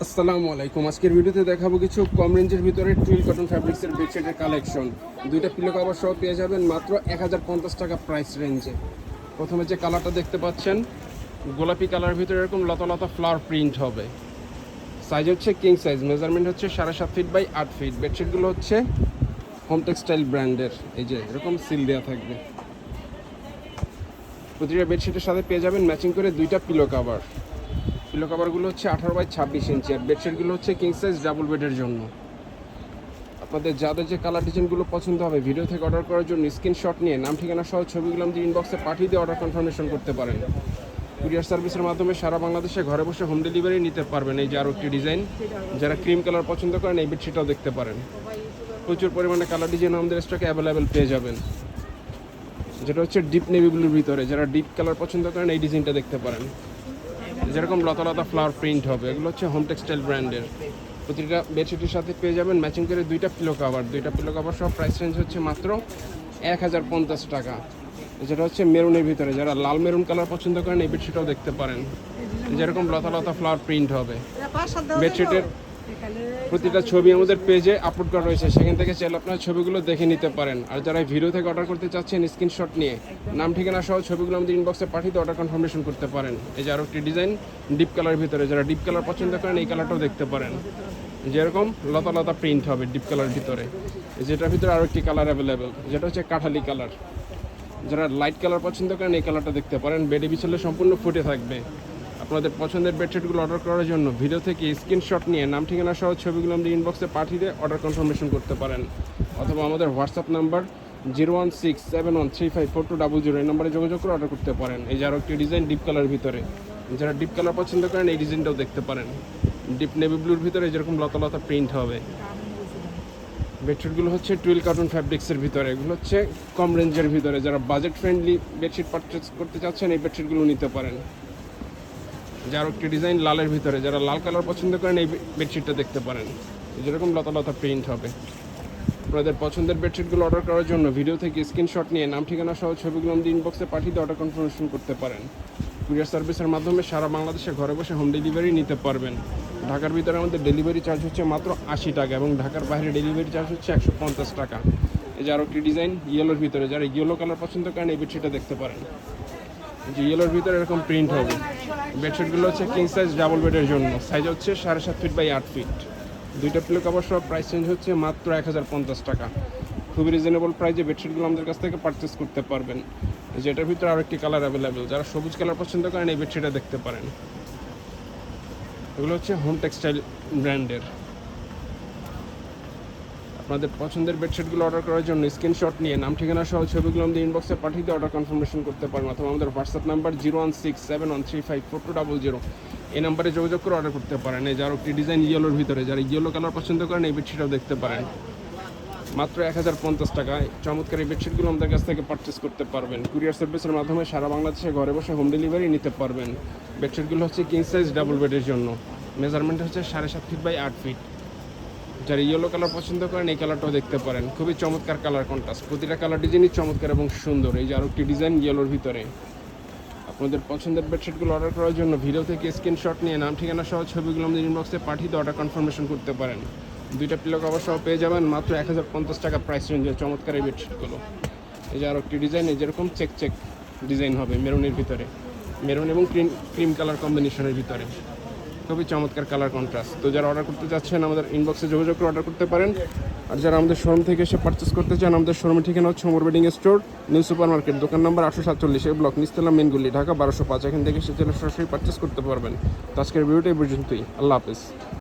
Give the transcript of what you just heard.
আসসালামু আলাইকুম। আজকের ভিডিওতে দেখাবো কিছু কম রেঞ্জের ভিতরে টুইল কটন ফ্যাব্রিক্সের বেডশিটের কালেকশন। দুইটা পিলো কভার সহ পেয়ে যাবেন মাত্র 1050 টাকা প্রাইস রেঞ্জে। প্রথমে যে কালারটা দেখতে পাচ্ছেন গোলাপি কালার ভিতরে এরকম লতা লতা ফ্লাওয়ার প্রিন্ট হবে। সাইজ হচ্ছে কিং সাইজ, মেজারমেন্ট হচ্ছে 7.5 ফিট বাই 8 ফিট। বেডশিটগুলো হচ্ছে হোম টেক্সটাইল ব্র্যান্ডের, এই যে এরকম সিল দেওয়া থাকবে। প্রতিটা বেডশিটের সাথে পেয়ে যাবেন ম্যাচিং করে দুইটা পিলো কভার। পিলো কভারগুলো হচ্ছে 18 বাই 26 ইঞ্চি, আর বেডশিটগুলো হচ্ছে কিং সাইজ ডাবল বেডের জন্য। আপনাদের যাদের যে কালার ডিজাইনগুলো পছন্দ হবে ভিডিও থেকে অর্ডার করার জন্য স্ক্রিনশট নিয়ে নাম ঠিকানা সহ ছবিগুলো আমাদের ইনবক্সে পাঠিয়ে দিয়ে অর্ডার কনফার্মেশন করতে পারেন। কুরিয়ার সার্ভিসের মাধ্যমে সারা বাংলাদেশে ঘরে বসে হোম ডেলিভারি নিতে পারবেন। এই যে আরও একটি ডিজাইন, যারা ক্রিম কালার পছন্দ করেন এই বেডশিটটাও দেখতে পারেন। প্রচুর পরিমাণে কালার ডিজাইন আমাদের স্টকে অ্যাভেলেবেল পেয়ে যাবেন। যেটা হচ্ছে ডিপ নেভি ব্লুর ভিতরে, যারা ডিপ কালার পছন্দ করেন এই ডিজাইনটা দেখতে পারেন। যেরকম লতা লতা ফ্লাওয়ার প্রিন্ট হবে, এগুলো হচ্ছে হোম টেক্সটাইল ব্র্যান্ডের। প্রতিটা বেডশিটের সাথে পেয়ে যাবেন ম্যাচিং করে দুইটা পিলো কভার সহ প্রাইস রেঞ্জ হচ্ছে মাত্র 1050 টাকা। যেটা হচ্ছে মেরুনের ভিতরে, যারা লাল মেরুন কালার পছন্দ করেন এই বেডশিটটাও দেখতে পারেন। যেরকম লতা লতা ফ্লাওয়ার প্রিন্ট হবে। বেডশিটের প্রতিটা ছবি আমাদের পেজে আপলোড করা রয়েছে, সেখান থেকে চাইলে আপনারা ছবিগুলো দেখে নিতে পারেন। আর যারা ভিডিও থেকে অর্ডার করতে চাচ্ছেন স্ক্রিনশট নিয়ে নাম ঠিকানা সহ ছবিগুলো আমাদের ইনবক্সে পাঠিয়ে অর্ডার কনফার্মেশন করতে পারেন। এই যে আরও একটি ডিজাইন ডিপ কালার ভিতরে, যারা ডিপ কালার পছন্দ করেন এই কালারটাও দেখতে পারেন। যেরকম লতা লতা প্রিন্ট হবে ডিপ কালার ভিতরে। যেটার ভিতরে আরও একটি কালার অ্যাভেলেবেল, যেটা হচ্ছে কাঠালি কালার। যারা লাইট কালার পছন্দ করেন এই কালারটা দেখতে পারেন। বেডে বিছালে সম্পূর্ণ ফুটে থাকবে। আপনাদের পছন্দের বেডশিটগুলো অর্ডার করার জন্য ভিডিও থেকে স্ক্রিনশট নিয়ে নাম ঠিকানা সহ ছবিগুলো আমাদের ইনবক্সে পাঠিয়ে দিয়ে অর্ডার কনফার্মেশন করতে পারেন, অথবা আমাদের হোয়াটসঅ্যাপ নাম্বার 01671354200 এই নম্বরে যোগাযোগ করে অর্ডার করতে পারেন। এই যে আরও একটি ডিজাইন ডিপ কালার ভিতরে, যারা ডিপ কালার পছন্দ করেন এই ডিজাইনটাও দেখতে পারেন। ডিপ নেভি ব্লুর ভিতরে যেরকম লতা লতা প্রিন্ট হবে। বেডশিটগুলো হচ্ছে টুইল কটন ফ্যাব্রিক্সের ভিতরে, এগুলো হচ্ছে কম রেঞ্জের ভিতরে। যারা বাজেট ফ্রেন্ডলি বেডশিট পারচেস করতে চাচ্ছেন এই বেডশিটগুলো নিতে পারেন। যার একটি ডিজাইন লালের ভিতরে, যারা লাল কালার পছন্দ করেন এই বেডশিটটা দেখতে পারেন। যেরকম লতা লতা প্রিন্ট হবে। আপনাদের পছন্দের বেডশিটগুলো অর্ডার করার জন্য ভিডিও থেকে স্ক্রিনশট নিয়ে নাম ঠিকানা সহ ছবিগুলো আমাদের ইনবক্সে পাঠিয়ে অর্ডার কনফার্মেশন করতে পারেন। কুরিয়ার সার্ভিসের মাধ্যমে সারা বাংলাদেশে ঘরে বসে হোম ডেলিভারি নিতে পারবেন। ঢাকার ভিতরে আমাদের ডেলিভারি চার্জ হচ্ছে মাত্র 80 টাকা এবং ঢাকার বাইরে ডেলিভারি চার্জ হচ্ছে 150 টাকা। এই যে আরও একটি ডিজাইন ইয়েলোর ভিতরে, যারা ইয়েলো কালার পছন্দ করেন এই বেডশিটটা দেখতে পারেন। যে ইয়েলোর ভিতরে এরকম প্রিন্ট হবে। বেডশিটগুলো হচ্ছে কিং সাইজ ডাবল বেডের জন্য, সাইজ হচ্ছে 7.5 ফিট বাই 8 ফিট। দুইটা পিলো কভার সহ প্রাইস চেঞ্জ হচ্ছে মাত্র 1050 টাকা। খুবই রিজনেবল প্রাইসে বেডশিটগুলো আমাদের কাছ থেকে পারচেস করতে পারবেন। যেটার ভিতরে আরও একটি কালার অ্যাভেলেবেল, যারা সবুজ কালার পছন্দ করেন এই বেডশিটটা দেখতে পারেন। এগুলো হচ্ছে হোম টেক্সটাইল ব্র্যান্ডের। আপনাদের পছন্দের বেডশিটগুলো অর্ডার করার জন্য স্ক্রিনশট নিয়ে নাম ঠিকানা সহ ছবিগুলো আমাদের ইনবক্সে পাঠিয়ে দিয়ে অর্ডার কনফার্মেশন করতে পারেন, অথবা আমাদের হোয়াটসঅ্যাপ নাম্বার 01671354200 এই নাম্বারে যোগাযোগ করে অর্ডার করতে পারেন। এই যার একটি ডিজাইন ইয়েলোর ভিতরে, যারা ইয়েলো কালার পছন্দ করেন এই বেডশিটটাও দেখতে পারেন। মাত্র 1050 টাকায় চমৎকার এই বেডশিটগুলো আমাদের কাছ থেকে পারচেস করতে পারবেন। কুরিয়ার সার্ভিসের মাধ্যমে সারা বাংলাদেশে ঘরে বসে হোম ডেলিভারি নিতে পারবেন। বেডশিটগুলো হচ্ছে কিং সাইজ ডাবল বেডের জন্য, মেজারমেন্ট হচ্ছে 7.5 ফিট বাই 8 ফিট। যারা ইয়েলো কালার পছন্দ করেন এই কালারটাও দেখতে পারেন। খুবই চমৎকার কালার কন্ট্রাস্ট, প্রতিটা কালার ডিজাইনই চমৎকার এবং সুন্দর। এই যে আরও একটি ডিজাইন ইয়েলোর ভিতরে। আপনাদের পছন্দের বেডশিটগুলো অর্ডার করার জন্য ভিডিও থেকে স্ক্রিনশট নিয়ে নাম ঠিকানা সহ ছবিগুলো আমাদের ইনবক্সে পাঠিয়ে অর্ডার কনফার্মেশন করতে পারেন। দুইটা পিলো কভার সহ পেয়ে যাবেন মাত্র 1050 টাকা প্রাইস রেঞ্জে চমৎকার এই বেডশিটগুলো। এই যে আরও একটি ডিজাইন, যেরকম চেক চেক ডিজাইন হবে মেরুনের ভিতরে, মেরুন এবং ক্রিম কালার কম্বিনেশনের ভিতরে। খুবই চমৎকার কালার কন্ট্রাস্ট। তো যারা অর্ডার করতে চাচ্ছেন আমাদের ইনবক্সে যোগাযোগ করে অর্ডার করতে পারেন। আর যারা আমাদের শোরুম থেকে এসে পারচেস করতে চান, আমাদের শোরুমের ঠিকানা হচ্ছে Omar bedding store, new super market, দোকান নম্বর 847, ব্লক নিচতলা, মেনগুলি, ঢাকা 1205। এখান থেকে এসে সরাসরি পারচেস করতে পারবেন। তো আজকের ভিডিওটা এই পর্যন্তই। আল্লাহ হাফেজ।